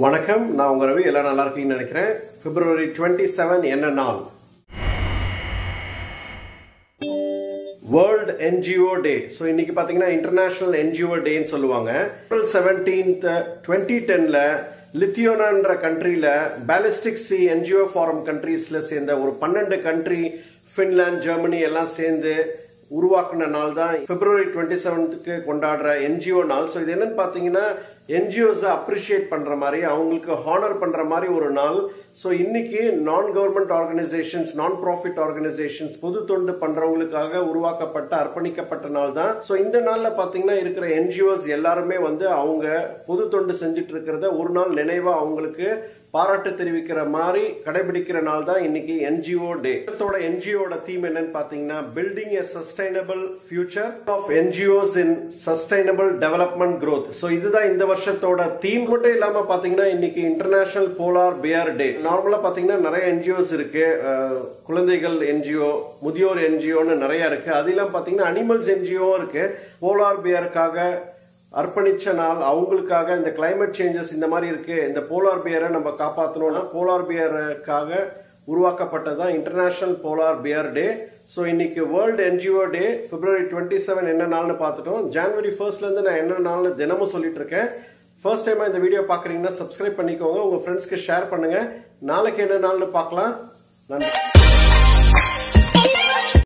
வணக்கம், நான் உங்க ரவி. எல்லாம் நல்லா இருக்கீங்கன்னு நினைக்கிறேன். February 27 என்ன நாள்? வேர்ல்ட் NGO டே. ஸோ இன்னைக்கு பார்த்தீங்கன்னா இன்டர்நேஷனல் NGO டேன்னு சொல்லுவாங்க. April 17th 2010ல லித்தியோனான்ற கண்ட்ரியில பாலிஸ்டிக் சி NGO ஃபாரம் கண்ட்ரீஸ்ல சேர்ந்த ஒரு 12 கண்ட்ரி, ஃபின்லாந்து, ஜெர்மனி எல்லாம் சேர்ந்து உருவாக்குன நாள் தான் February 27க்கு கொண்டாடுற NGO நாள். ஸோ இது என்னன்னு பார்த்தீங்கன்னா NGOs அப்ரிஷியேட் பண்ற மாதிரி, அவங்களுக்கு ஹானர் பண்ற மாதிரி ஒரு நாள். ஸோ இன்னைக்கு நான் கவர்மெண்ட் ஆர்கனைசேஷன்ஸ், நான் ப்ராஃபிட் ஆர்கனைசேஷன்ஸ், பொது தொண்டு பண்றவங்களுக்காக உருவாக்கப்பட்ட அர்ப்பணிக்கப்பட்ட நாள் தான். ஸோ இந்த நாள்ல பாத்தீங்கன்னா இருக்கிற NGOs எல்லாருமே அவங்க பொது தொண்டு செஞ்சுட்டு இருக்கிறத ஒரு நாள் நினைவா அவங்களுக்கு பாராட்டு தெரிவிக்கிற மாதிரி கடைபிடிக்கிற நாள் தான் இன்னைக்கு NGO டே. NGOட தீம் என்னன்னு பாத்தீங்கன்னா building a sustainable future of NGOs in sustainable development growth. So இதுதான் இந்த வருஷத்தோட தீம். மட்டும் இல்லாம பாத்தீங்கன்னா இன்னைக்கு இன்டர்நேஷனல் போலார் பியர் டே. நார்மலா பாத்தீங்கன்னா நிறைய NGOs இருக்கு. குழந்தைகள் NGO, முதியோர் NGOன்னு நிறைய இருக்கு. அது இல்லாம பாத்தீங்கன்னா அனிமல்ஸ் NGO இருக்கு. போலார் பியருக்காக அர்ப்பணிச்ச நாள், அவங்களுக்காக இந்த கிளைமேட் சேஞ்சஸ் இந்த மாதிரி இருக்கு, இந்த போலார் பியரை நம்ம காப்பாற்றணும்னா போலார் பியருக்காக உருவாக்கப்பட்டதான் இன்டர்நேஷனல் போலார் பியர் டே. ஸோ இன்னைக்கு வேர்ல்டு NGO டே. February 27 என்ன நாள்னு பார்த்துட்டோம். January 1st இருந்து நான் என்ன நாள்னு தினமும் சொல்லிட்டு இருக்கேன். ஃபர்ஸ்ட் டைமா இந்த வீடியோ பாக்குறீங்கன்னா சப்ஸ்கிரைப் பண்ணிக்கோங்க, உங்க ஃப்ரெண்ட்ஸ்க்கு ஷேர் பண்ணுங்க. நாளைக்கு என்ன நாள்னு பார்க்கலாம். நன்றி.